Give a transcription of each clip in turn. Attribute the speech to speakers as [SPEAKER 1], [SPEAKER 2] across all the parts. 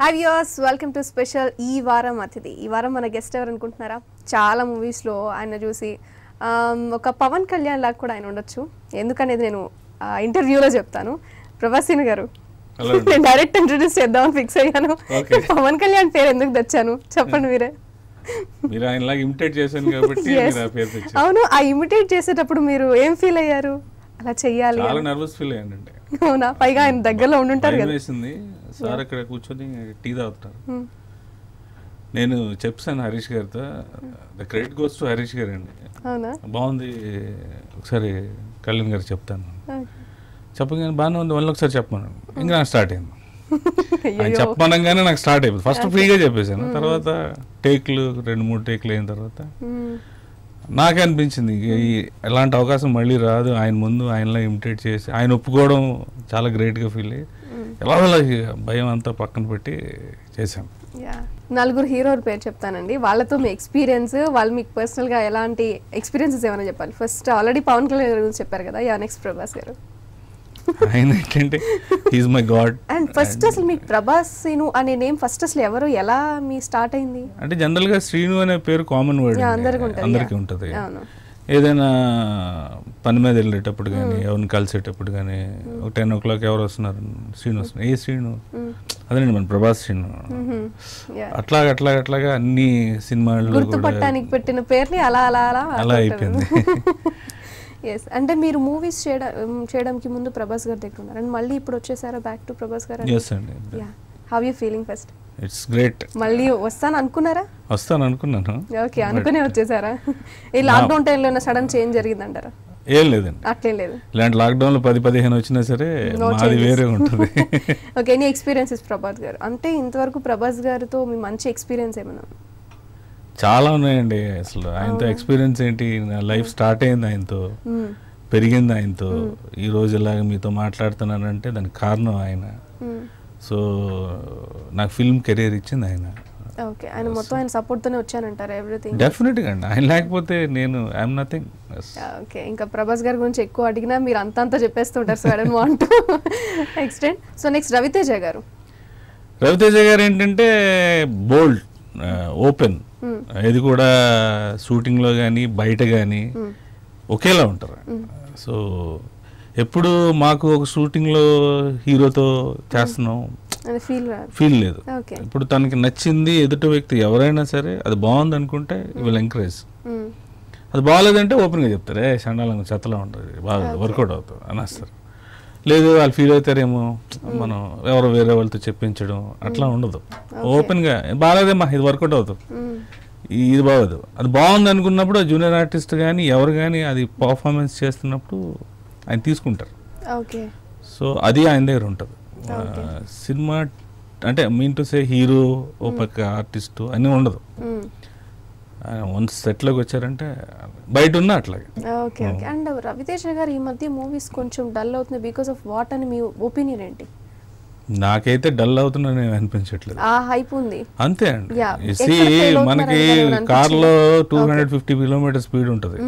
[SPEAKER 1] Hi viewers, welcome to special ఈ వారం అతిథి. ఈ వారం మన గెస్ట్ ఎవరు అనుకుంటున్నారా? చాలా మూవీస్లో ఆయన చూసి ఒక పవన్ కళ్యాణ్ లాగా కూడా ఆయన ఉండొచ్చు. ఎందుకనేది నేను ఇంటర్వ్యూలో చెప్తాను. ప్రభాసిన్ గారు, నేను డైరెక్ట్ ఇంట్రడ్యూస్ చేద్దామని ఫిక్స్ అయ్యాను. పవన్ కళ్యాణ్ పేరు ఎందుకు తెచ్చాను చెప్పండి మీరే.
[SPEAKER 2] మీరు ఆయనలాగా ఇమిటేట్ చేశాను కాబట్టి
[SPEAKER 1] అవును, ఆ ఇమిటేట్ చేసేటప్పుడు మీరు ఏం ఫీల్ అయ్యారు? అలా చెయ్యాలి,
[SPEAKER 2] చాలా నర్వస్ ఫీల్ అయ్యానండి.
[SPEAKER 1] అవునా? పైగా ఆయన దగ్గరలో ఉండుంటారు కదా.
[SPEAKER 2] వేసింది సార్ అక్కడ కూర్చొని టీ తాగుతారు. నేను చెప్పాను హరీష్ గారితో, the credit goes to Harish గారు అండి. బాగుంది, ఒకసారి కళ్యాణ్ గారు చెప్తాను చెప్పగానే బాగానే ఉంది, మళ్ళీ ఒకసారి చెప్పమన్నాను. ఇంకా నాకు స్టార్ట్ అయింది. ఆయన చెప్పమనగానే నాకు స్టార్ట్ అయిపోయింది. ఫస్ట్ ఫ్రీగా చెప్పేశాను, తర్వాత టేక్లు 2-3 టేక్లు అయిన తర్వాత నాకే అనిపించింది ఎలాంటి అవకాశం మళ్ళీ రాదు. ఆయన ముందు ఆయనలా ఇమిటేట్ చేసి ఆయన ఒప్పుకోవడం చాలా గ్రేట్గా ఫీల్ అయ్యి ఎలా భయం అంతా పక్కన పెట్టి చేశాను.
[SPEAKER 1] నలుగురు హీరోల పేరు చెప్తానండి, వాళ్ళతో మీ ఎక్స్పీరియన్స్, వాళ్ళు మీకు పర్సనల్గా ఎలాంటి ఎక్స్పీరియన్సెస్ ఏమైనా చెప్పాలి. ఫస్ట్ ఆల్రెడీ పవన్ కళ్యాణ్ గురించి చెప్పారు కదా, నెక్స్ట్ ప్రభాస్ గారు.
[SPEAKER 2] ఆయన ఏంటంటే he's my God.
[SPEAKER 1] And first అసలు మీకు ప్రభాస్ శ్రీను అనే నేమ్ ఫస్ట్ అసలు ఎవరు, ఎలా మీ స్టార్ట్ అయింది?
[SPEAKER 2] అంటే జనరల్గా శ్రీను అనే పేరు కామన్ వర్డ్, అందరికీ ఉంటుంది. ఏదైనా పని మీద వెళ్ళేటప్పుడు కానీ, ఎవరిని కలిసేటప్పుడు కానీ, ఒక 10 o'clock ఎవరు వస్తున్నారు, శ్రీను వస్తున్నారు, ఏ శ్రీను, అదేనండి మన ప్రభాస్ శ్రీను. అట్లాగా అన్ని సినిమాల్లో
[SPEAKER 1] గుర్తుపట్టడానికి పెట్టిన పేర్ని అలా అలా అలా
[SPEAKER 2] అలా అయిపోయింది.
[SPEAKER 1] ఎస్, అంటే మీరు మూవీస్ చేయడానికి ముందు ప్రభాస్ గారి దగ్గర ఉన్నారు అండ్ మళ్ళీ ఇప్పుడు వచ్చేసారా బ్యాక్ టు ప్రభాస్ గారు?
[SPEAKER 2] yes అండి.
[SPEAKER 1] How you feeling first?
[SPEAKER 2] It's great.
[SPEAKER 1] మళ్ళీ వస్తాను అనుకున్నారా?
[SPEAKER 2] వస్తాను అనుకున్నాను.
[SPEAKER 1] ఓకే, అనుకునే వచ్చేసారా? ఈ లాక్డౌన్ టైంలో సడన్ చేంజ్ జరిగిందంటారా?
[SPEAKER 2] ఏం లేదండి,
[SPEAKER 1] అట్లేం లేదు.
[SPEAKER 2] ఇలాంటి లాక్డౌన్లో 10-15 వచ్చినా సరే మాది వేరే ఉంటుంది.
[SPEAKER 1] ఓకే, ఎనీ ఎక్స్పీరియన్సెస్ ప్రభాస్ గారు? అంటే ఇంతవరకు ప్రభాస్ గారితో మీ మంచి ఎక్స్పీరియన్స్ ఏమన్నా?
[SPEAKER 2] చాలా ఉన్నాయండి. అసలు ఆయనతో ఎక్స్పీరియన్స్ ఏంటి, నా లైఫ్ స్టార్ట్ అయింది ఆయనతో, పెరిగింది ఆయనతో. ఈ రోజు ఇలాగ మీతో మాట్లాడుతున్నానంటే దానికి కారణం ఆయన. సో నాకు ఫిల్మ్ కెరీర్ ఇచ్చింది ఆయన.
[SPEAKER 1] ఓకే, ఆయన మొత్తం ఆయన సపోర్ట్ తోనే వచ్చానంటారా ఎవ్రీథింగ్?
[SPEAKER 2] డెఫినెట్గా అండి, ఆయన లేకపోతే నేను ఐఎమ్ నథింగ్.
[SPEAKER 1] ఓకే, ఇంకా ప్రభాస్ గారి గురించి ఎక్కువ అడిగినా మీరు అంతా చెప్పేస్తుంటారు, so I don't want to extend. So next Ravi Teja garu.
[SPEAKER 2] Ravi Teja గారు ఏంటంటే బోల్డ్, ఓపెన్, ఇది కూడా షూటింగ్లో కానీ బయట కానీ ఒకేలా ఉంటారు. సో ఎప్పుడు మాకు ఒక షూటింగ్లో హీరోతో చేస్తున్నాం ఫీల్ లేదు. ఇప్పుడు తనకి నచ్చింది ఎదుటి వ్యక్తి ఎవరైనా సరే అది బాగుంది అనుకుంటే వీళ్ళు ఎంకరేజ్, అది బాగాలేదంటే ఓపెన్గా చెప్తారు, చండాలంగా చెత్తలా ఉంటుంది, బాగా వర్కౌట్ అవుతుంది అనేస్తారు. లేదు వాళ్ళు ఫీల్ అవుతారేమో, మనం ఎవరో వేరే వాళ్ళతో చెప్పించడం అట్లా ఉండదు. ఓపెన్గా బాగాలేదేమ్మా, ఇది వర్కౌట్ అవుతుంది, ఇది బాగోదు, అది బాగుంది అనుకున్నప్పుడు జూనియర్ ఆర్టిస్ట్ కానీ ఎవరు కానీ అది పర్ఫార్మెన్స్ చేస్తున్నప్పుడు ఆయన తీసుకుంటారు. సో అది ఆయన దగ్గర ఉంటుంది. సినిమా అంటే మీన్ టు సే హీరో ఓ పక్క ఆర్టిస్టు అన్నీ ఉండదు. వన్స్ సెట్లోకి వచ్చారంటే బయట ఉన్న అట్లాగే.
[SPEAKER 1] Okay okay. అండ్ రవితేజ గారు ఈ మధ్య మూవీస్ కొంచెం డల్ అవుతుంది, బికాస్ ఆఫ్ వాట్ అని మీ ఒపీనియన్ ఏంటి?
[SPEAKER 2] నాకైతే డల్ అవుతుందని అనిపించట్లేదు,
[SPEAKER 1] ఆ హైప్ ఉంది
[SPEAKER 2] అంతే అండి. మనకి కార్లో 250 kilometers స్పీడ్ ఉంటుంది,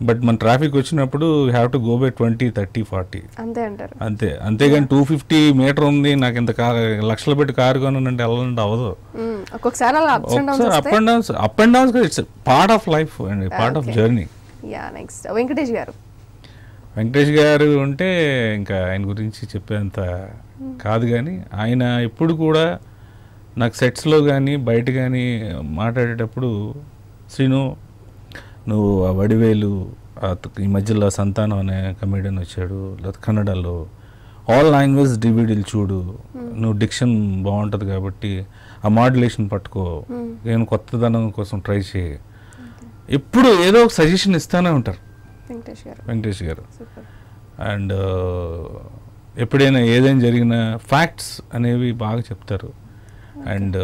[SPEAKER 2] బట్ మన ట్రాఫిక్ వచ్చినప్పుడు హ్యావ్ టు గో బై 20, 30, 40
[SPEAKER 1] అంతే అంటారు.
[SPEAKER 2] అంతేగాని 250 మీటర్ ఉంది నాకు ఇంత లక్షలు పెట్టి కారు కొనంటే వెళ్ళాలంటే అవ్వదు.
[SPEAKER 1] ఒక్కొక్కసారి
[SPEAKER 2] up and downs it's part of life and part of journey.
[SPEAKER 1] Next Venkatesh గారు.
[SPEAKER 2] వెంకటేష్ గారు అంటే ఇంకా ఆయన గురించి చెప్పేంత కాదు, కానీ ఆయన ఎప్పుడు కూడా నాకు సెట్స్లో కానీ బయట కానీ మాట్లాడేటప్పుడు, శ్రీను నువ్వు ఆ వడివేలు, ఈ మధ్యలో సంతానం అనే కమెడియన్ వచ్చాడు, లేదా కన్నడలో ఆల్ లాంగ్వేజ్ డివిడీలు చూడు, నువ్వు డిక్షన్ బాగుంటుంది కాబట్టి ఆ మాడ్యులేషన్ పట్టుకో, నేను కొత్తదనం కోసం ట్రై చేయి, ఎప్పుడు ఏదో ఒక సజెషన్ ఇస్తూనే ఉంటారు వెంకటేష్ గారు. అండ్ ఎప్పుడైనా ఏదైనా జరిగిన ఫ్యాక్ట్స్ అనేవి బాగా చెప్తారు. అండ్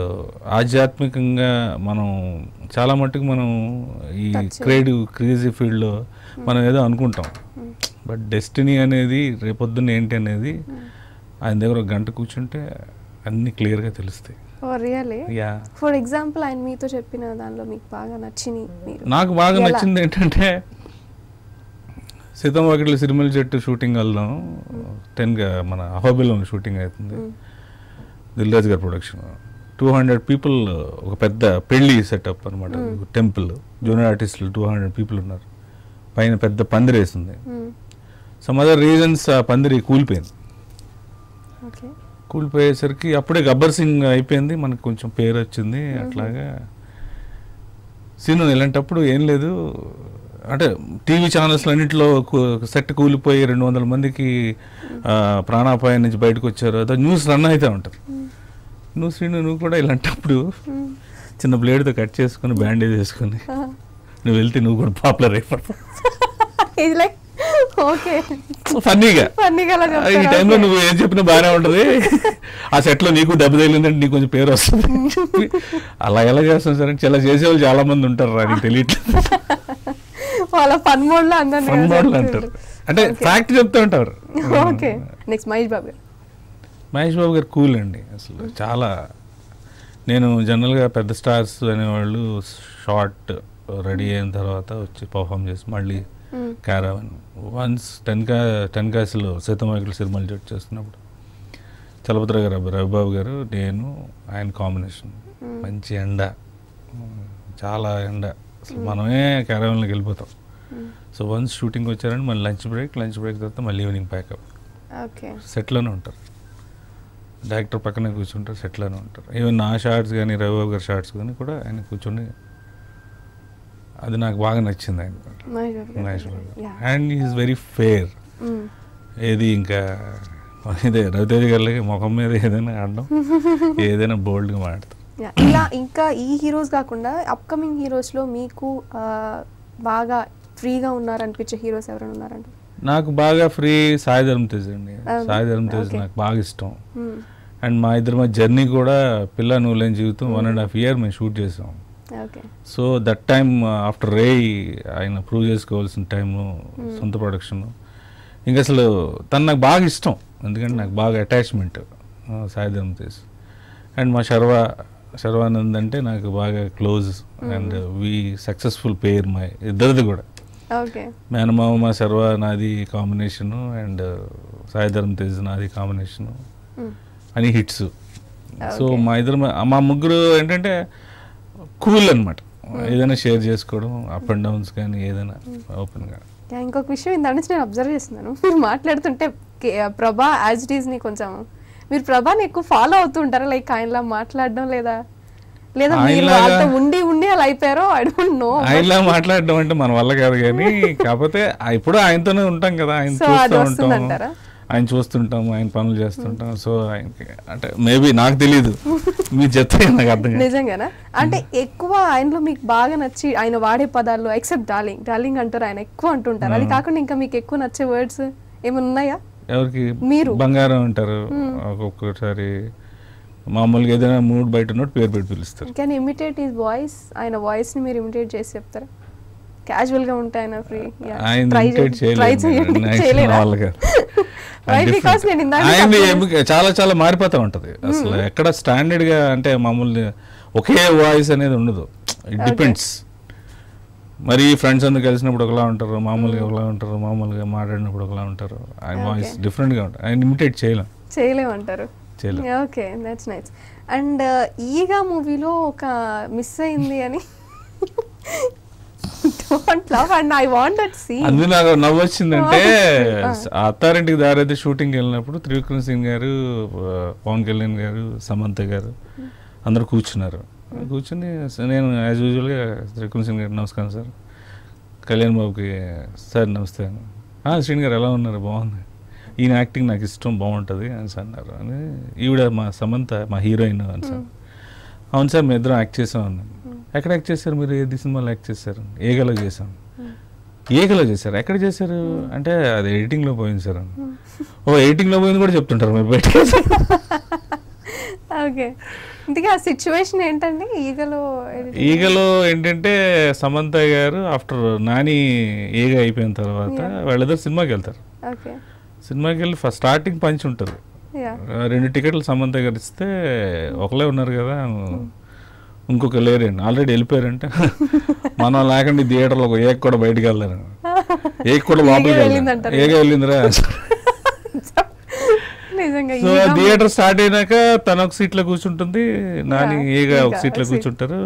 [SPEAKER 2] ఆధ్యాత్మికంగా మనం చాలా మట్టుకు మనం ఈ క్రేజీ ఫీల్డ్లో మనం ఏదో అనుకుంటాం, బట్ డెస్టినీ అనేది రేపొద్దున ఏంటి అనేది ఆయన దగ్గర ఒక గంట కూర్చుంటే అన్ని క్లియర్గా తెలుస్తాయి.
[SPEAKER 1] ఫర్ ఎగ్జాంపుల్ ఆయన మీతో చెప్పిన దానిలో మీకు బాగా నచ్చింది?
[SPEAKER 2] నాకు బాగా నచ్చింది ఏంటంటే సీతమ్మవాకిట్ల సిరిమల చెట్టు షూటింగ్ వెళ్దాం 10 మన అహోబిలో షూటింగ్ అవుతుంది. దిల్ రాజు గారి ప్రొడక్షన్. 200 పీపుల్, ఒక పెద్ద పెళ్లి సెటప్ అనమాట, టెంపుల్. జూనియర్ ఆర్టిస్టులు 200 పీపుల్ ఉన్నారు. పైన పెద్ద పందిరి వేసింది. సమ్ అదర్ రీజన్స్ ఆ పందిరి కూలిపోయింది. కూలిపోయేసరికి అప్పుడే గబ్బర్ సింగ్ అయిపోయింది, మనకు కొంచెం పేరు వచ్చింది. అట్లాగా సీను ఇలాంటప్పుడు ఏం లేదు అంటే టీవీ ఛానల్స్ అన్నింటిలో సెట్ కూలిపోయి 200 మందికి ప్రాణాపాయం నుంచి బయటకు వచ్చారు, అదో న్యూస్ రన్ అవుతూ ఉంటుంది. నువ్వు కూడా ఇలాంటప్పుడు చిన్న బ్లేడ్తో కట్ చేసుకుని బ్యాండేజ్ వేసుకుని నువ్వు వెళ్తే నువ్వు కూడా పాపులర్ అయిపోతావు. ఫన్నీగా ఈ టైంలో నువ్వు ఏం చెప్పినా బాగానే ఉంటుంది, ఆ సెట్లో నీకు దెబ్బ తగిలిందంటే నీకు కొంచెం పేరు వస్తుంది అని చెప్పి అలా ఎలా చేస్తాం సార్ అంటే చాలా చేసేవాళ్ళు చాలా మంది ఉంటారు, నీకు తెలియట్లేదు.
[SPEAKER 1] ఫన్ మోడ్లో
[SPEAKER 2] అంటారు అంటే ఫ్యాక్ట్ చెప్తూ ఉంటారు. మహేష్ బాబు గారు కూల్ అండి అసలు చాలా. నేను జనరల్గా పెద్ద స్టార్స్ అనేవాళ్ళు షార్ట్ రెడీ అయిన తర్వాత వచ్చి పర్ఫామ్ చేసి మళ్ళీ క్యారవన్ వన్స్ 10 కాసులు సీతమ్మకులు సినిమాలు జట్టు చేస్తున్నప్పుడు చలపతిర గారు రవిబాబు గారు నేను ఆయన కాంబినేషన్, మంచి ఎండ, చాలా ఎండ, అసలు మనమే క్యారవన్లోకి వెళ్ళిపోతాం. సో వన్స్ షూటింగ్ వచ్చారని మళ్ళీ లంచ్ బ్రేక్ తర్వాత మళ్ళీ ఈవినింగ్ ప్యాకప్. సెట్లోనే ఉంటారు, డైరెక్టర్ పక్కనే కూర్చుంటారు, సెట్లోనే ఉంటారు. ఈవెన్ నా షార్ట్స్ కానీ రవిబాబు గారి షార్ట్స్ కానీ కూడా ఆయన కూర్చొని, అది నాకు బాగా నచ్చింది ఆయన Mahesh Babu. And is very fair. ఏది ఇంకా ఇదే రవితేజ గారికి ముఖం మీద ఏదైనా ఆడడం, ఏదైనా బోల్డ్గా మాడతాం.
[SPEAKER 1] ఇలా ఇంకా ఈ హీరోస్ కాకుండా అప్కమింగ్ హీరోస్లో మీకు బాగా ఫ్రీగా ఉన్నారనిపించే హీరోస్ ఎవరైనా ఉన్నారండి?
[SPEAKER 2] నాకు బాగా ఫ్రీ సాయి ధరమ్ తేజ్ అండి. సాయి ధరమ్ తేజ్ నాకు బాగా ఇష్టం. అండ్ మా ఇద్దరి మధ్య జర్నీ కూడా పిల్ల నువ్వు లేని జీవితం 1.5 year మేము షూట్ చేసాం. సో దట్ టైమ్ ఆఫ్టర్ రే ఆయన ప్రూవ్ చేసుకోవాల్సిన టైము, సొంత ప్రొడక్షన్. ఇంకా అసలు తను నాకు బాగా ఇష్టం, ఎందుకంటే నాకు బాగా అటాచ్మెంట్ సాయి ధరమ్ తేజ్. అండ్ మా శర్వానంద్ అంటే నాకు బాగా close. And we successful pair my ఇద్దరిది కూడా. మేనమామ మా శర్వా నాది కాంబినేషను, అండ్ సాయి ధరమ్ తేజ్ నాది కాంబినేషను అని హిట్స్. సో మా ముగ్గురు ఏంటంటే కూల్ అనమాట, ఏదైనా షేర్ చేసుకోవడం, అప్ అండ్ డౌన్స్ కానీ ఏదైనా ఓపెన్గా.
[SPEAKER 1] ఇంకొక విషయం ఇంత నుంచి నేను అబ్జర్వ్ చేస్తున్నాను, మీరు మాట్లాడుతుంటే ప్రభా యాజ్ ఇట్ ఈస్ని కొంచెం మీరు ప్రభాని ఎక్కువ ఫాలో అవుతూ ఉంటారా? లైక్ ఆయనలా మాట్లాడడం లేదా ఉండి అలా అయిపోయారో ఐ డోంట్ నో.
[SPEAKER 2] ఆయనలా మాట్లాడడం అంటే మన వల్ల కాదు, కానీ కాకపోతే ఇప్పుడు ఆయనతోనే ఉంటాం కదా, ఆయన చూస్తుంటాం, ఆయన పనులు చేస్తుంటాం. సో ఆయనకి అంటే మేబీ నాకు తెలీదు, మీరు చెప్తే నాకు అర్థం.
[SPEAKER 1] నిజంగానా? అంటే ఎక్కువ ఆయనలో మీకు బాగా నచ్చి ఆయన వాడే పదాలు ఎక్సెప్ట్ డార్లింగ్ అంటారు, ఆయన ఎక్కువ అంటుంటారు. అది కాకుండా ఇంకా మీకు ఎక్కువ నచ్చే వర్డ్స్ ఏమైనా ఉన్నాయా?
[SPEAKER 2] ఎవరికి? మీరు బంగారం అంటారు, ఒక్కొక్కసారి మామూలుగా ఏదైనా మూడ్ బయట ఉన్నట్టు పేరు పెట్టి పిలుస్తారు.
[SPEAKER 1] Can imitate his voice? ఆయన వాయిస్ ని మీరు ఇమిటేట్ చేసి చెప్తారా? క్యాజువల్ గా ఉంటాయి ఆయన ఫ్రీ.
[SPEAKER 2] చాలా చాలా మారిపోతూ ఉంటది అసలు. ఎక్కడ స్టాండర్డ్ గా అంటే మామూలు ఒకే వాయిస్ అనేది ఉండదు, ఇట్ డిపెండ్స్. మరి ఫ్రెండ్స్ అందరూ కలిసినప్పుడు ఒకలా ఉంటారు, మామూలుగా ఒకలా ఉంటారు, మామూలుగా మాట్లాడినప్పుడు ఒకలా ఉంటారు. ఆయన వాయిస్ డిఫరెంట్ గా ఉంటుంది, ఆయన ఇమిటేట్ చేయలేం
[SPEAKER 1] అంటారు. Okay, that's nice. అండ్ ఈగా మూవీలో ఒక మిస్ అయింది అని
[SPEAKER 2] అది నాకు నవ్వు వచ్చిందంటే, అత్తారింటికి దారైతే షూటింగ్ వెళ్ళినప్పుడు త్రివిక్రమ్ సింగ్ గారు, పవన్ కళ్యాణ్ గారు, సమంత గారు అందరు కూర్చున్నారు. కూర్చుని నేను యాజ్ యూజువల్గా త్రివిక్రమ్ సింగ్ గారు నమస్కారం సార్, కళ్యాణ్ బాబుకి సార్ నమస్తే, శ్రీని గారు ఎలా ఉన్నారు, బాగుంది, ఈయన యాక్టింగ్ నాకు ఇష్టం, బాగుంటుంది అని అన్నారు. అని ఈవిడ మా సమంత మా హీరోయిన్ అని సార్. అవును సార్ మేము ఇద్దరం యాక్ట్ చేసాం అన్నాను. ఎక్కడ యాక్ట్ చేశారు మీరు? ఏది సినిమాలో యాక్ట్ చేశారు? ఏగలో చేశాను. ఏగలో చేశారు? ఎక్కడ చేశారు అంటే అది ఎడిటింగ్లో పోయింది సార్ అని. ఓ ఎడిటింగ్లో పోయింది కూడా చెప్తుంటారు మీరు బయట.
[SPEAKER 1] ఓకే, ఇంతకీ ఆ సిచ్యువేషన్ ఏంటండి
[SPEAKER 2] ఈగలో ఏంటంటే సమంత గారు ఆఫ్టర్ నాని ఏగ అయిపోయిన తర్వాత వాళ్ళిద్దరు సినిమాకి వెళ్తారు. సినిమాకి వెళ్ళి ఫస్ట్ స్టార్టింగ్ పంచ్ ఉంటుంది, 2 టికెట్లు సమంత గారు ఇస్తే ఒకలే ఉన్నారు కదా, ఇంకొక లేరండి ఆల్రెడీ వెళ్ళిపోయారంటే మనం లేకుండా థియేటర్లో ఒక ఏక్ కూడా బయటకు వెళ్ళారు, ఏక్ కూడా లోపలికి వెళ్ళారు, ఏగా వెళ్ళిందిరా
[SPEAKER 1] నిజంగా
[SPEAKER 2] సో థియేటర్ స్టార్ట్ అయినాక తన ఒక సీట్లో కూర్చుంటుంది, నాని ఏగా ఒక సీట్లో కూర్చుంటారు.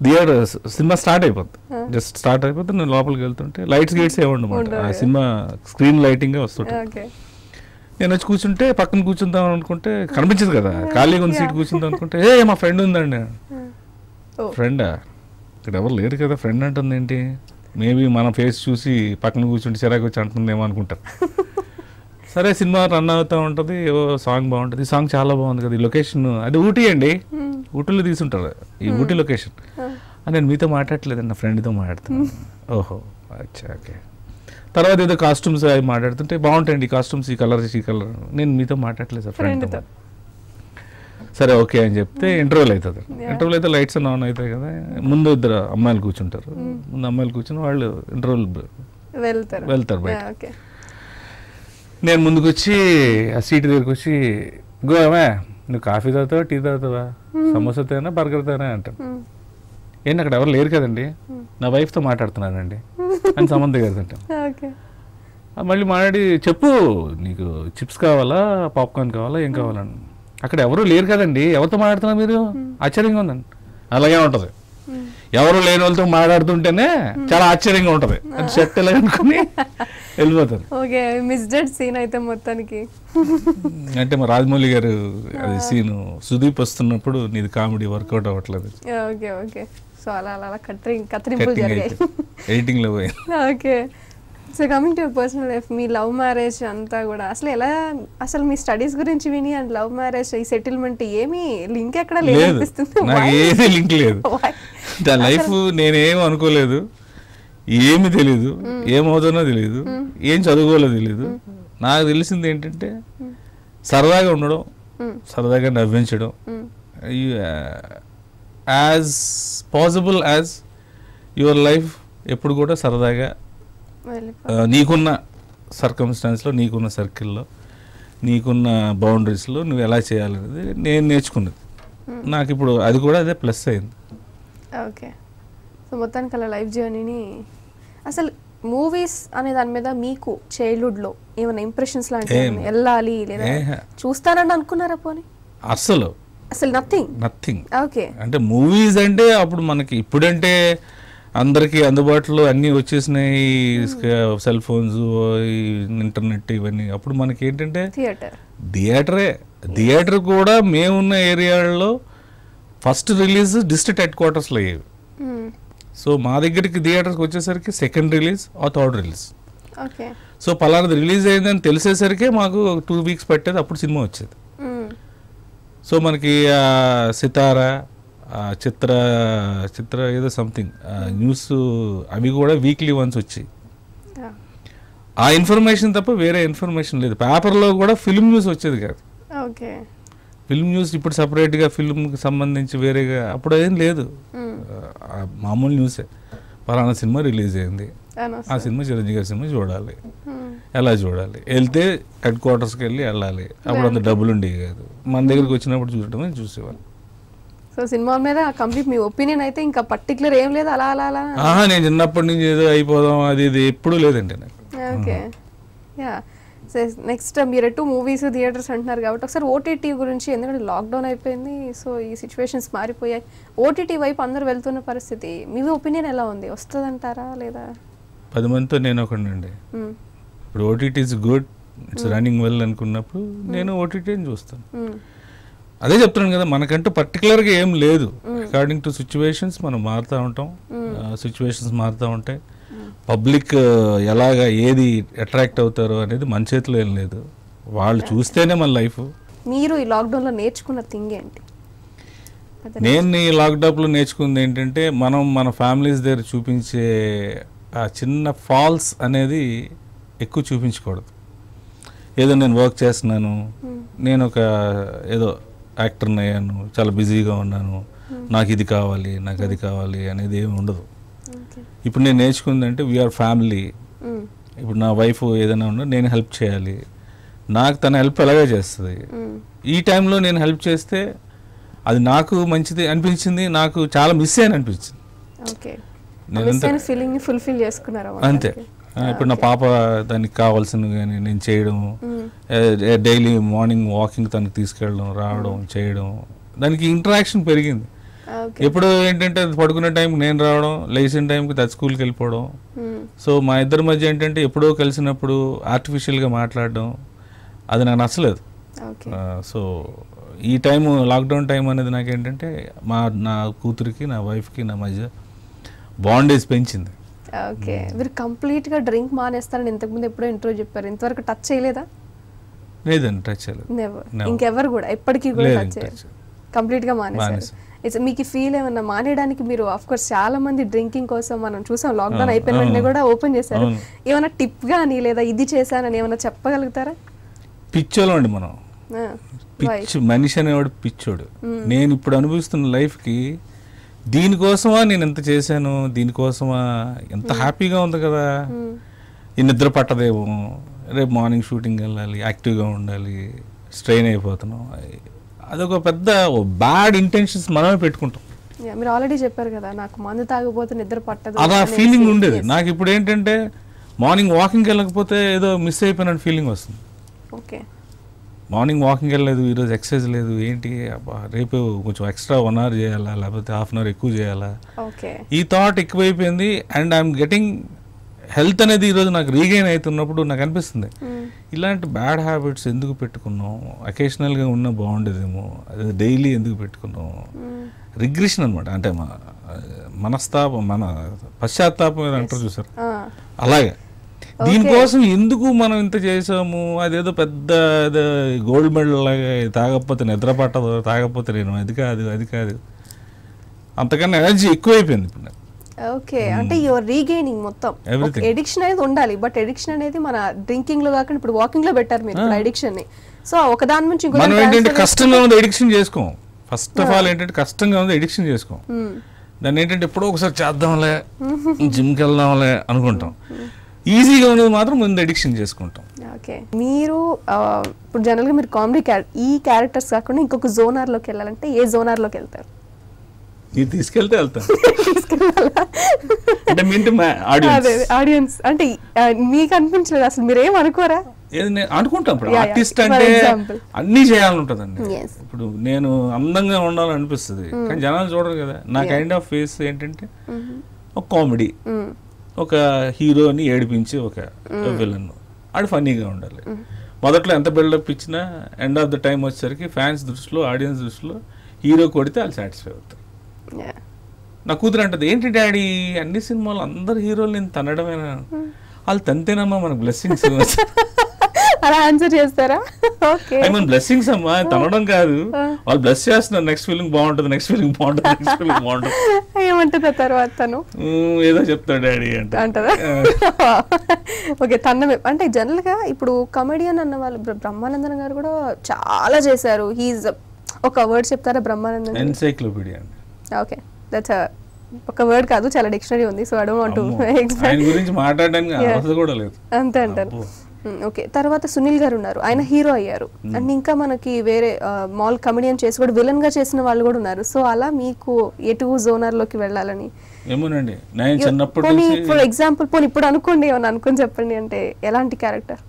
[SPEAKER 2] థియేటర్ సినిమా స్టార్ట్ అయిపోద్ది, జస్ట్ స్టార్ట్ అయిపోతే నేను లోపలికి వెళ్తుంటే లైట్స్ గేట్స్ ఏముండమాట, ఆ సినిమా స్క్రీన్ లైటింగే వస్తుంటుంది. నేను వచ్చి కూర్చుంటే పక్కన కూర్చుందాం అనుకుంటే కనిపించదు కదా, ఖాళీగా ఉన్న సీట్ కూర్చుందాం అనుకుంటే మా ఫ్రెండ్ ఉందండి. ఫ్రెండా? ఇక్కడ ఎవరు లేరు కదా, ఫ్రెండ్ అంటుంది ఏంటి, మేబీ మన ఫేస్ చూసి పక్కన కూర్చుంటే చిరాకు వచ్చి అంటుందేమో అనుకుంటారు. సరే సినిమా రన్ అవుతూ ఉంటుంది, ఏవో సాంగ్ బాగుంటుంది, ఈ సాంగ్ చాలా బాగుంది కదా, ఈ లొకేషన్ అది ఊటీ అండి, ఊటీలో తీసుంటారు ఈ ఊటీ లొకేషన్. నేను మీతో మాట్లాడలేదండి, నా ఫ్రెండ్తో మాట్లాడుతున్నాను. ఓహో అచ్చా ఓకే. తర్వాత ఏదో కాస్ట్యూమ్స్ అవి మాట్లాడుతుంటే బాగుంటాయండి ఈ కాస్ట్యూమ్స్, ఈ కలర్ ఈ కలర్. నేను మీతో మాట్లాడలేదు సార్, ఫ్రెండ్తో. సరే ఓకే అని చెప్తే ఇంటర్వ్యూలు అవుతుంది. ఇంటర్వ్యూలు అయితే లైట్స్ ఆన్ అవుతాయి కదా, ముందు ఇద్దరు అమ్మాయిలు కూర్చుంటారు, ముందు అమ్మాయిలు కూర్చుని వాళ్ళు ఇంటర్వ్యూలు వెళ్తారు బయట. నేను ముందుకు వచ్చి ఆ సీట్ దగ్గరికి వచ్చి, గోవా నువ్వు కాఫీ తాగుతావా టీ తాగుతావా, సమోసా తేనా బర్గర్ తేనా అంటాను. ఏంటి అక్కడ ఎవరు లేరు కదండి, నా వైఫ్తో మాట్లాడుతున్నానండి అని సంబంధం కదంటాను. మళ్ళీ మాట్లాడి చెప్పు నీకు చిప్స్ కావాలా పాప్కార్న్ కావాలా ఏం కావాలని, అక్కడ ఎవరు లేరు కదండి ఎవరితో మాట్లాడుతున్నా మీరు, ఆశ్చర్యంగా ఉందండి. అలాగే ఉంటుంది, ఎవరు లేని వాళ్ళతో మాట్లాడుతుంటేనే చాలా ఆశ్చర్యంగా ఉంటుంది, అది సెట్ ఎలా అనుకుని వెళ్ళిపోతారు.
[SPEAKER 1] ఓకే, మిస్డెడ్ సీన్ అయితే మొత్తానికి.
[SPEAKER 2] అంటే మా రాజమౌళి గారు అది సీను సుదీప్ వస్తున్నప్పుడు నీది కామెడీ వర్కౌట్ అవ్వట్లేదు.
[SPEAKER 1] ఓకే ఓకే, సో అలా అలా కత్తిరింపులు జరిగాయి
[SPEAKER 2] ఎడిటింగ్ లో పోయి.
[SPEAKER 1] Okay, so coming to your personal life, me love marriage అంతా కూడా అసలు ఎలా, అసలు మీ స్టడీస్ గురించి విని అండ్ లవ్ మ్యారేజ్ ఈ సెటిల్మెంట్ ఏమీ లింక్ ఎక్కడ లేదు అనిపిస్తుంది.
[SPEAKER 2] నాకు ఏది లింక్ లేదు, నా లైఫ్ నేనేం అనుకోలేదు, ఏమి తెలీదు, ఏమవుతుందో తెలీదు, ఏం చదువుకోలేదో తెలీదు. నాకు తెలిసింది ఏంటంటే సరదాగా ఉండడం, సరదాగా నవ్వించడం, as possible as your life ఎప్పుడు కూడా సరదాగా నీకున్న సర్కమ్స్టాన్స్లో, నీకున్న సర్కిల్లో, నీకున్న బౌండరీస్లో నువ్వు ఎలా చేయాలనేది నేను నేర్చుకున్నది. నాకు ఇప్పుడు అది కూడా అదే ప్లస్ అయింది.
[SPEAKER 1] ఓకే, సో మొత్తానికి అలా లైఫ్ జర్నీని, అసలు మూవీస్ అనే దాని మీద మీకు చైల్డ్హుడ్లో ఏమైనా ఇంప్రెషన్స్ లాంటివి వెళ్ళాలి లేదా చూస్తానని అనుకున్నారా? పోనీ
[SPEAKER 2] అసలు నథింగ్.
[SPEAKER 1] ఓకే,
[SPEAKER 2] అంటే మూవీస్ అంటే అప్పుడు మనకి ఇప్పుడంటే అందరికీ అందుబాటులో అన్నీ వచ్చేసినాయి, సెల్ ఫోన్స్, ఇంటర్నెట్ ఇవన్నీ. అప్పుడు మనకి ఏంటంటే థియేటర్ కూడా మేమున్న ఏరియాలో ఫస్ట్ రిలీజ్ డిస్ట్రిక్ట్ హెడ్ క్వార్టర్స్లో అయ్యేవి. సో మా దగ్గరికి థియేటర్కి వచ్చేసరికి సెకండ్ రిలీజ్ ఆ థర్డ్ రిలీజ్. సో పలానాది రిలీజ్ అయిందని తెలిసేసరికి మాకు 2 weeks పట్టేది, అప్పుడు సినిమా వచ్చేది. సో మనకి సితారా, చిత్ర ఏదో సంథింగ్ న్యూస్ అవి కూడా వీక్లీ వన్స్ వచ్చి ఆ ఇన్ఫర్మేషన్ తప్ప వేరే ఇన్ఫర్మేషన్ లేదు. పేపర్లో కూడా ఫిల్మ్ న్యూస్ వచ్చేది కాదు. ఫిల్మ్ న్యూస్ ఇప్పుడు సపరేట్గా ఫిల్మ్కి సంబంధించి వేరేగా అప్పుడు ఏం లేదు, మామూలు న్యూసే. పలానా సినిమా రిలీజ్ అయింది, ఆ సినిమా చిరంజీవి గారి సినిమా చూడాలి, ఎలా చూడాలి, వెళ్తే హెడ్ క్వార్టర్స్కి వెళ్ళాలి. అప్పుడు అంత డబ్బులు ఉండేవి కాదు, మన దగ్గరికి వచ్చినప్పుడు చూడటం చూసేవాళ్ళు.
[SPEAKER 1] సో సినిమా మీద కంప్లీట్ మీ ఒపీనియన్ అయితే ఇంకా పర్టికులర్ ఏం లేదు, అలా అలా అలా
[SPEAKER 2] నేను చిన్నప్పటి నుంచి ఏదో అయిపోదాం అది ఇది ఎప్పుడు లేదండి నాకు.
[SPEAKER 1] Okay, yeah. సో నెక్స్ట్ మీరు 2 movies థియేటర్స్ అంటున్నారు కాబట్టి ఒకసారి ఓటీటీ గురించి, ఎందుకంటే లాక్డౌన్ అయిపోయింది, సో ఈ సిచ్యువేషన్స్ మారిపోయాయి, ఓటీటీ వైపు అందరూ వెళ్తున్న పరిస్థితి, మీ ఒపీనియన్ ఎలా ఉంది, వస్తుందంటారా లేదా?
[SPEAKER 2] 10 మందితో నేను ఒకనండి. ఇప్పుడు OTT is good, it's running well అనుకున్నప్పుడు నేను ఓటీటీని చూస్తాను. అదే చెప్తున్నాను కదా, మనకంటూ పర్టికులర్గా ఏం లేదు. అకార్డింగ్ టు సిచ్యువేషన్స్ మనం మారుతూ ఉంటాం, సిచ్యువేషన్స్ మారుతూ ఉంటాయి. పబ్లిక్ ఎలాగా ఏది అట్రాక్ట్ అవుతారో అనేది మన చేతిలో ఏం లేదు, వాళ్ళు చూస్తేనే మన లైఫ్.
[SPEAKER 1] మీరు ఈ లాక్డౌన్లో నేర్చుకున్న థింగ్ ఏంటి?
[SPEAKER 2] నేను ఈ లాక్డౌన్లో నేర్చుకుంది ఏంటంటే, మనం మన ఫ్యామిలీస్ దగ్గర చూపించే ఆ చిన్న ఫాల్స్ అనేది ఎక్కువ చూపించకూడదు. ఏదో నేను వర్క్ చేస్తున్నాను, నేను ఒక ఏదో యాక్టర్ని అయ్యాను, చాలా బిజీగా ఉన్నాను, నాకు ఇది కావాలి నాకు అది కావాలి అనేది ఏమి ఉండదు. ఇప్పుడు నేను నేర్చుకుందంటే వీఆర్ ఫ్యామిలీ. ఇప్పుడు నా వైఫ్ ఏదైనా ఉన్నా నేను హెల్ప్ చేయాలి, నాకు తన హెల్ప్ ఎలాగే చేస్తుంది. ఈ టైంలో నేను హెల్ప్ చేస్తే అది నాకు మంచిది అనిపించింది, నాకు చాలా మిస్ అయ్యాను అనిపించింది.
[SPEAKER 1] అంతే
[SPEAKER 2] ఇప్పుడు నా పాప దానికి కావాల్సినవి కానీ నేను చేయడం, డైలీ మార్నింగ్ వాకింగ్ తనకి తీసుకెళ్ళడం, రావడం, చేయడం, దానికి ఇంటరాక్షన్ పెరిగింది. ఎప్పుడు ఏంటంటే అది పడుకునే టైంకి నేను రావడం, లేచిన టైంకి అది స్కూల్కి వెళ్ళిపోవడం. సో మా ఇద్దరి మధ్య ఏంటంటే ఎప్పుడో కలిసినప్పుడు ఆర్టిఫిషియల్గా మాట్లాడడం అది నాకు నచ్చలేదు. సో ఈ టైం లాక్డౌన్ టైం అనేది నాకేంటంటే నా కూతురికి నా వైఫ్కి నా మధ్య బాండేజ్ పెంచింది.
[SPEAKER 1] ఓకే, మీరు కంప్లీట్గా డ్రింక్ మానేస్తారని ఇంతకుముందు ఎప్పుడో ఇంట్రో చెప్పారు, ఇంతవరకు టచ్ చేయలేదా?
[SPEAKER 2] లేదండి, టచ్ చేయలేదు.
[SPEAKER 1] ఇంకెవరు కూడా ఎప్పటికీ కూడా టచ్ చేయలేదు, కంప్లీట్గా మానేసారు. మీకు ఫీల్ ఏమన్నా మానేయడానికి మీరు ఆఫ్ కోర్స్ చాలా మంది డ్రింకింగ్ కోసం మనం చూసాం, లాక్డౌన్ అయిపోయిన వెంటనే కూడా ఓపెన్ చేశారు. ఏమైనా టిప్ గానీ లేదా ఇది చేశానని ఏమైనా చెప్పగలుగుతారా?
[SPEAKER 2] పిచ్చోళ్ళు అండి మనం, పిచ్చి మనిషి అనేవాడు పిచ్చోడు. నేను ఇప్పుడు అనుభవిస్తున్న లైఫ్కి దీనికోసమా నేను ఎంత చేశాను, దీనికోసమా ఎంత హ్యాపీగా ఉంది కదా, ఈ నిద్ర పట్టదేమో, రేపు మార్నింగ్ షూటింగ్ వెళ్ళాలి, యాక్టివ్గా ఉండాలి, స్ట్రెయిన్ అయిపోతున్నాం, అదొక పెద్ద బ్యాడ్ ఇంటెన్షన్స్ మనమే పెట్టుకుంటాం.
[SPEAKER 1] మీరు ఆల్రెడీ చెప్పారు కదా, నాకు మందు తాగకపోతే నిద్ర పట్టదు,
[SPEAKER 2] అలా ఫీలింగ్ ఉండేది నాకు. ఇప్పుడు ఏంటంటే మార్నింగ్ వాకింగ్కి వెళ్ళకపోతే ఏదో మిస్ అయిపోయిన ఫీలింగ్ వస్తుంది.
[SPEAKER 1] ఓకే,
[SPEAKER 2] మార్నింగ్ వాకింగ్ వెళ్ళలేదు, ఈరోజు ఎక్సర్సైజ్ లేదు, ఏంటి రేపు కొంచెం ఎక్స్ట్రా 1 hour చేయాలా, లేకపోతే ½ hour ఎక్కువ చేయాలా, ఈ థాట్ ఎక్కువైపోయింది. అండ్ ఐఎమ్ గెటింగ్ హెల్త్ అనేది ఈరోజు నాకు రీగైన్ అవుతున్నప్పుడు నాకు అనిపిస్తుంది, ఇలాంటి బ్యాడ్ హ్యాబిట్స్ ఎందుకు పెట్టుకున్నాం, అకేషనల్గా ఉన్న బాగుండేదేమో, అదే డైలీ ఎందుకు పెట్టుకున్నాం, రిగ్రెషన్ అనమాట. అంటే మనస్తాపం, మన పశ్చాత్తాపం ఏదో అంటారు చూసారు, అలాగే దీనికోసం ఎందుకు మనం ఇంత చేసాము, అదేదో పెద్ద గోల్డ్ మెడల్ లాగా, తాగకపోతే నిద్ర పట్టదు, తాగకపోతే నేను అది కాదు, అంతకన్నా ఎనర్జీ ఎక్కువైపోయింది ఇప్పుడు.
[SPEAKER 1] ఓకే, అంటే యువర్ రీగెయినింగ్ మొత్తం. ఎడిక్షన్ అనేది ఉండాలి, బట్ ఎడిక్షన్ అనేది మన డ్రింకింగ్ లో కాకుండా ఇప్పుడు వాకింగ్ లో పెట్టారు మీరు ఎడిక్షన్ ని. సో ఒక దాని నుంచి ఇంకో
[SPEAKER 2] మనం ఏంటంటే కష్టంగా ఉంది ఎడిక్షన్ చేసుకోం. ఫస్ట్ ఆఫ్ ఆల్ ఏంటంటే కష్టంగా ఉంది ఎడిక్షన్ చేసుకోం. దాన్ని ఏంటంటే ఎప్పుడో ఒకసారి చేద్దాంలే, జిమ్కి వెళ్దాంలే అనుకుంటాం. ఈజీగా ఉన్నది మాత్రం ముందు ఎడిక్షన్ చేసుకుంటాం.
[SPEAKER 1] ఓకే, మీరు ఇప్పుడు జనరల్గా మీరు కామెడీ ఈ క్యారెక్టర్స్ కాకుండా ఇంకొక జోనర్లోకి వెళ్ళాలంటే ఏ జోనర్లోకి వెళ్తారు?
[SPEAKER 2] మీరు తీసుకెళ్తే వెళ్తాను.
[SPEAKER 1] ఆడియన్స్ అంటే మీకు అనిపించలేదు అసలు, మీరేం అనుకోరా?
[SPEAKER 2] అనుకుంటాం. ఇప్పుడు ఆర్టిస్ట్ అంటే అన్నీ చేయాలంటుందండి. ఇప్పుడు నేను అందంగా ఉండాలనిపిస్తుంది, కానీ జనాలు చూడరు కదా. నా కైండ్ ఆఫ్ ఫేస్ ఏంటంటే ఒక కామెడీ, ఒక హీరోని ఏడిపించి ఒక విలన్, ఆడు ఫన్నీగా ఉండాలి. మొదట్లో ఎంత బిల్డప్ ఇచ్చినా ఎండ్ ఆఫ్ ద టైం వచ్చేసరికి ఫ్యాన్స్ దృష్టిలో, ఆడియన్స్ దృష్టిలో హీరో కొడితే వాళ్ళు సాటిస్ఫై అవుతారు. నా కూతురు అంటది, ఏంటి డాడీ అన్ని సినిమాలు అందరు హీరోలు నేను తనడమేనా, వాళ్ళు తంతేనమ్మా మనకు బ్లెస్సింగ్స్
[SPEAKER 1] అలా ఆన్సర్ చేస్తారా? ఓకే,
[SPEAKER 2] బ్లెస్సింగ్స్ అమ్మా, తనడం కాదు, వాళ్ళు బ్లెస్ చేస్తున్నారు. నెక్స్ట్ ఫీలింగ్ బాగుంటుంది, నెక్స్ట్ ఫీలింగ్ బాగుంటుంది, నెక్స్ట్ ఫీలింగ్ బాగుంటుంది.
[SPEAKER 1] ఏమంటుందా తర్వాత తను?
[SPEAKER 2] ఏదో చెప్తాడు డాడీ
[SPEAKER 1] అంటదా? ఓకే, తన అంటే జనరల్ గా ఇప్పుడు కమెడియన్ అన్న వాళ్ళు, బ్రహ్మానందన్ గారు కూడా చాలా చేశారు. హీజ్ ఒక వర్డ్ చెప్తారా బ్రహ్మానందన్?
[SPEAKER 2] ఎన్సైక్లోపీడియా అండి.
[SPEAKER 1] ఓకే, దట్స్ ఒక వర్డ్ కాదు, చాలా డిక్షనరీ ఉంది. So I don't want to
[SPEAKER 2] explain గురించి మాట్లాడడానికి అవసరం కూడా లేదు.
[SPEAKER 1] అంతే అంటారు. ఓకే, తర్వాత సునీల్ గారు ఉన్నారు, ఆయన హీరో అయ్యారు. అండ్ ఇంకా మనకి వేరే మాల్ కమెడియన్ చేసి కూడా విలన్ గా చేసిన వాళ్ళు కూడా ఉన్నారు. సో అలా మీకు ఎటు జోనర్ లోకి వెళ్ళాలని
[SPEAKER 2] ఏమోనండి. నేను చిన్నప్పటి నుంచి
[SPEAKER 1] ఫర్ ఎగ్జాంపుల్ పోనీ ఇప్పుడు అనుకోండి, ఏమన్నా అనుకుని చెప్పండి, అంటే ఎలాంటి క్యారెక్టర్?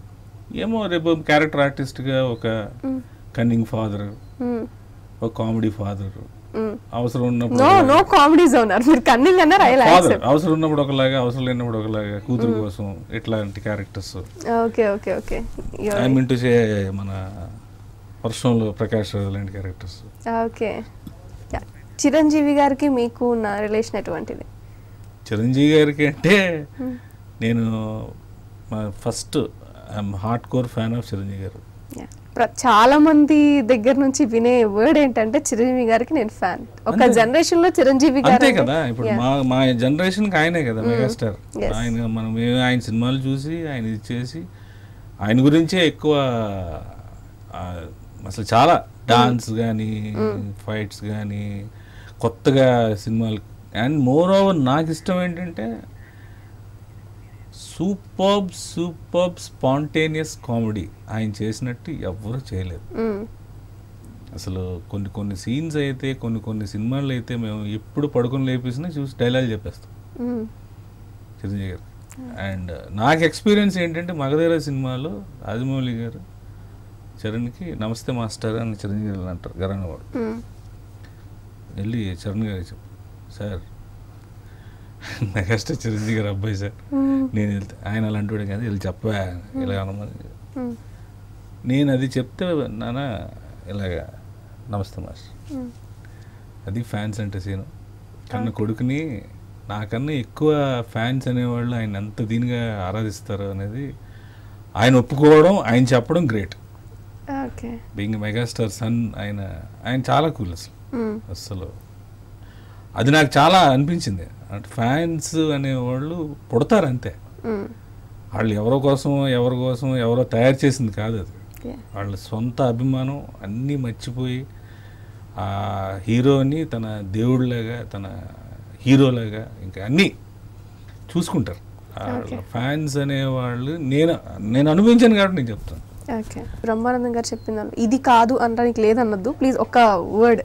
[SPEAKER 2] ఏమో రేపు క్యారెక్టర్ ఆర్టిస్ట్ గా ఒక కన్నింగ్ ఫాదర్, ఒక కామెడీ ఫాదర్, అవసరం ఉన్నప్పుడు
[SPEAKER 1] నో కామెడీ జోనర్, మీరు కన్నింగ్ అన్నారు,
[SPEAKER 2] అవసరం ఉన్నప్పుడు ఒకలాగా, అవసరం లేనప్పుడు ఒకలాగా, కూతురు కోసం ఇట్లాంటి characters.
[SPEAKER 1] Okay okay okay,
[SPEAKER 2] I mean to say మన వర్షంలో ప్రకాష్ రావు లాంటి క్యారెక్టర్స్.
[SPEAKER 1] ఓకే, చిరంజీవి గారికి మీకు ఉన్న రిలేషన్ ఎటువంటిది?
[SPEAKER 2] చిరంజీవి గారికి అంటే నేను first hard core fan of Chiranjeevi గారు.
[SPEAKER 1] చాలా మంది దగ్గర నుంచి వినే వర్డ్ ఏంటంటే చిరంజీవి గారికి నేను ఫ్యాన్. ఒక జనరేషన్ లో చిరంజీవి గారు
[SPEAKER 2] అంతే కదా. ఇప్పుడు మా జనరేషన్ కి ఆయనే కదా మెగాస్టార్. ఆయన మనం ఆయన సినిమాలు చూసి, ఆయన ఇచ్చేసి, ఆయన గురించే ఎక్కువ అసలు చాలా డాన్స్ కానీ, ఫైట్స్ కానీ, కొత్తగా సినిమాలు. అండ్ మోర్ ఓవర్ నాకు ఇష్టం ఏంటంటే సూపర్బ్ స్పాంటేనియస్ కామెడీ ఆయన చేసినట్టు ఎవ్వరూ చేయలేదు. అసలు కొన్ని సీన్స్ అయితే, కొన్ని సినిమాలు అయితే మేము ఎప్పుడు పడుకొని లేపేసినా చూసి డైలాగ్ చెప్పేస్తాం చిరంజీవి గారు. అండ్ నాకు ఎక్స్పీరియన్స్ ఏంటంటే మగధీర సినిమాలో రాజమౌళి గారు చరణ్కి నమస్తే మాస్టర్ అని చిరంజీవి అంటారు గరాన వాడు. వెళ్ళి చరణ్ గారికి చెప్పు, సార్ నెక్స్ట్ చిరంజీవి గారు అబ్బాయి సార్ నేను వెళ్తే ఆయన అలా అంటాడు కదా వీళ్ళు చెప్పా ఇలా అనమని. నేను అది చెప్తే నాన్న ఇలాగ నమస్తే మాస్టర్, అది ఫ్యాన్స్ అంటే సీను కన్న కొడుకుని నాకన్నా ఎక్కువ ఫ్యాన్స్ అనేవాళ్ళు ఆయన ఎంత దీనిగా ఆరాధిస్తారు అనేది ఆయన ఒప్పుకోవడం, ఆయన చెప్పడం గ్రేట్. బీయింగ్ మెగాస్టార్ సన్ ఆయన చాలా కూల్ అసలు అది నాకు చాలా అనిపించింది. అంటే ఫ్యాన్స్ అనేవాళ్ళు పుడతారు అంతే, వాళ్ళు ఎవరి కోసం ఎవరో తయారు చేసింది కాదు అది. వాళ్ళ సొంత అభిమానం అన్నీ మర్చిపోయి ఆ హీరోని తన దేవుడిలాగా తన హీరోలాగా ఇంకా అన్నీ చూసుకుంటారు. ఫ్యాన్స్ అనేవాళ్ళు నేను అనుభవించాను కాబట్టి నేను చెప్తాను.
[SPEAKER 1] ఓకే, బ్రహ్మానందం గారు చెప్పిందాను ఇది కాదు అనడానికి లేదన్నద్దు. ప్లీజ్ ఒక వర్డ్,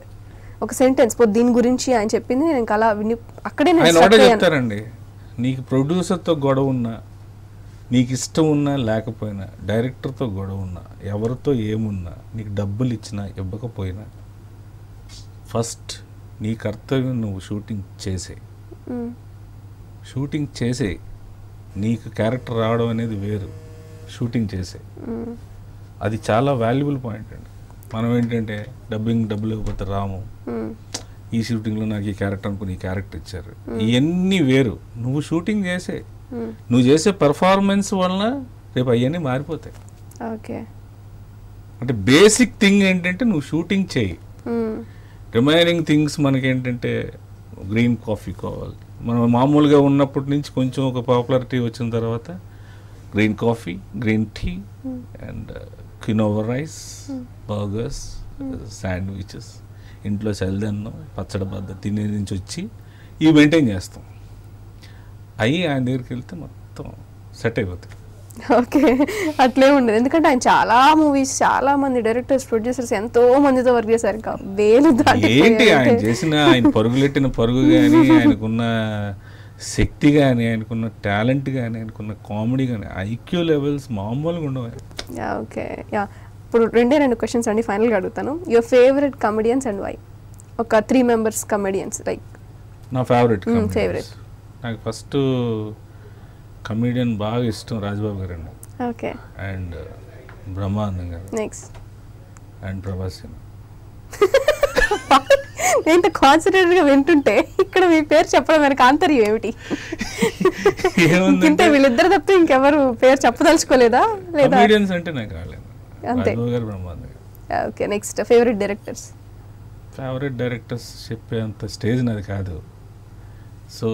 [SPEAKER 1] ఒక సెంటెన్స్ దీని గురించి ఆయన చెప్పింది నేను ఇంకా అలా విని అక్కడే
[SPEAKER 2] ఆయన ఒకటే చెప్తారండి, నీకు ప్రొడ్యూసర్తో గొడవ ఉన్నా, నీకు ఇష్టం ఉన్నా లేకపోయినా, డైరెక్టర్తో గొడవ ఉన్నా, ఎవరితో ఏమున్నా, నీకు డబ్బులు ఇచ్చినా ఇవ్వకపోయినా, ఫస్ట్ నీ కర్తవ్యం నువ్వు షూటింగ్ చేసే నీకు క్యారెక్టర్ రావడం అనేది వేరు, షూటింగ్ చేసే అది చాలా వాల్యుబుల్ పాయింట్ అండి. మనం ఏంటంటే డబ్బులు ఇవ్వకపోతే రాము, ఈ షూటింగ్లో నాకు ఈ క్యారెక్టర్ అనుకుని ఈ క్యారెక్టర్ ఇచ్చారు, ఇవన్నీ వేరు. నువ్వు షూటింగ్ చేసే, నువ్వు చేసే పెర్ఫార్మెన్స్ వలన రేపు అవన్నీ మారిపోతాయి.
[SPEAKER 1] ఓకే,
[SPEAKER 2] అంటే బేసిక్ థింగ్ ఏంటంటే నువ్వు షూటింగ్ చేయి, రిమైనింగ్ థింగ్స్ మనకేంటంటే గ్రీన్ కాఫీ కావాలి. మనం మామూలుగా ఉన్నప్పటి నుంచి కొంచెం ఒక పాపులారిటీ వచ్చిన తర్వాత green coffee, green tea and quinoa rice, burgers, sandwiches, ఇంట్లో చల్దన్నం పచ్చడి బద్ద తినే నుంచి వచ్చి ఇవి మెయింటైన్ చేస్తాం. అవి ఆయన దగ్గరికి వెళ్తే మొత్తం సెట్ అయిపోతాయి.
[SPEAKER 1] ఓకే, అట్లే ఉండదు. ఎందుకంటే ఆయన చాలా మూవీస్, చాలా మంది డైరెక్టర్స్, ప్రొడ్యూసర్స్ ఎంతో మందితో వర్క్ చేశారు. వేలు
[SPEAKER 2] ఏంటి ఆయన చేసిన, ఆయన పరుగులెట్టిన పరుగు కానీ, ఆయనకున్న శక్తి కానీ, ఆయనకున్న టాలెంట్ కానీ, ఆయనకున్న కామెడీ కానీ, ఐక్యూ లెవెల్స్ మామూలుగా ఉండవు.
[SPEAKER 1] ఓకే, ఇప్పుడు 2 క్వశ్చన్స్ అండి ఫైనల్గా అడుగుతాను. Your favourite comedians and why? ఒక 3 మెంబర్స్ కమెడియన్స్ లైక్.
[SPEAKER 2] నా ఫేవరెట్ నాకు ఫస్ట్ కమెడియన్ బాగా ఇష్టం రాజ్బాబు గారు అండి.
[SPEAKER 1] ఓకే,
[SPEAKER 2] అండ్ బ్రహ్మానందం గారు,
[SPEAKER 1] నెక్స్ట్
[SPEAKER 2] అండ్ ప్రభాస్.
[SPEAKER 1] నేను కాన్సన్ట్రేట్గా వింటుంటే ఇక్కడ మీ పేరు చెప్పడం వెనక ఆంతర్యం ఏమిటి? ఇంతే, వీళ్ళిద్దరు తప్పితే ఇంకెవరు పేరు చెప్పదలుచుకోలేదా? లేదా
[SPEAKER 2] కమెడియన్స్ అంటే నాకు కాలేదు,
[SPEAKER 1] అంతే.
[SPEAKER 2] రాజ్బాబు గారు, బ్రహ్మానందం గారు.
[SPEAKER 1] ఓకే, నెక్స్ట్ ఫేవరెట్ డైరెక్టర్స్ చెప్పేంత స్టేజ్ నాది కాదు. So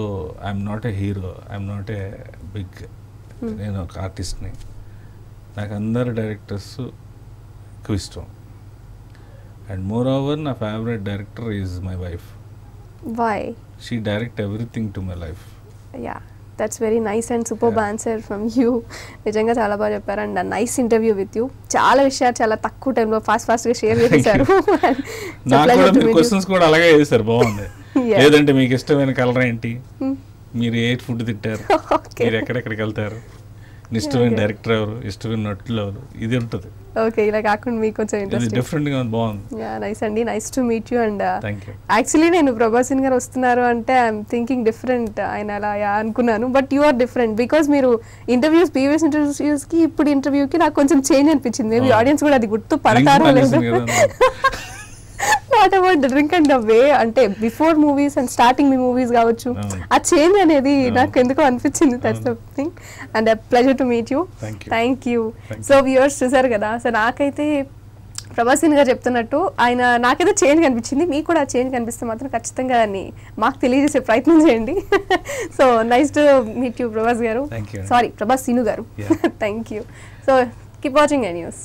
[SPEAKER 1] I'm not a hero, I'm not a big, నేను ఒక ఆర్టిస్ట్ని. నాకు అందరు డైరెక్టర్స్ ఎక్కువ ఇష్టం. అండ్ మోర్ ఓవర్ నా favourite director is my wife. Why?
[SPEAKER 2] She direct everything to my life.
[SPEAKER 1] Yeah, that's very nice and superb answer from you. నిజంగా చాలా బాగా చెప్పారు and nice interview with you. చాలా విషయాలు చాలా తక్కువ టైంలో ఫాస్ట్గా షేర్ చేశారు.
[SPEAKER 2] నాకు కూడా మీరు క్వశ్చన్స్ కూడా అలాగే చేశారు, బాగుంది. లేదంటే మీకు ఇష్టమైన కలర్ ఏంటి, మీరు ఏ ఫుడ్ తింటారు, మీరు ఎక్కడెక్కడికి వెళ్తారు, ఇష్టమైన డైరెక్టర్ ఎవరు, ఇష్టమైన నటులు ఎవరు, ఇది ఉంటుంది.
[SPEAKER 1] ఓకే, ఇలా కాకుండా మీకు కొంచెం ఇంట్రెస్ట్
[SPEAKER 2] డిఫరెంట్ గా బాగుంది.
[SPEAKER 1] నైస్ అండి, nice to meet you. And
[SPEAKER 2] thank you.
[SPEAKER 1] Actually నేను ప్రభాసిన్ గారు వస్తున్నారు అంటే ఐఎమ్ థింకింగ్ డిఫరెంట్, ఆయన అలా అనుకున్నాను. But you are different because మీరు ప్రీవియస్ ఇంటర్వ్యూస్కి ఇప్పుడు ఇంటర్వ్యూకి నాకు కొంచెం చేంజ్ అనిపించింది. మేబీ ఆడియన్స్ కూడా అది గుర్తు పడతారో లేదు. Not about the drink and the way, అంటే బిఫోర్ మూవీస్ అండ్ స్టార్టింగ్ మీ మూవీస్ కావచ్చు, ఆ చేంజ్ అనేది నాకు ఎందుకో అనిపించింది. That's the thing and pleasure to meet you. Thank you. So viewers చూసారు కదా, సో నాకైతే ప్రభాసిన్ గారు చెప్తున్నట్టు ఆయన నాకైతే చేంజ్ కనిపించింది. మీకు కూడా చేంజ్ కనిపిస్తే మాత్రం ఖచ్చితంగా దాన్ని మాకు తెలియజేసే ప్రయత్నం చేయండి. So nice to meet you Prabhas గారు, సారీ ప్రభాస్ సీను గారు. Thank you. So keep watching news.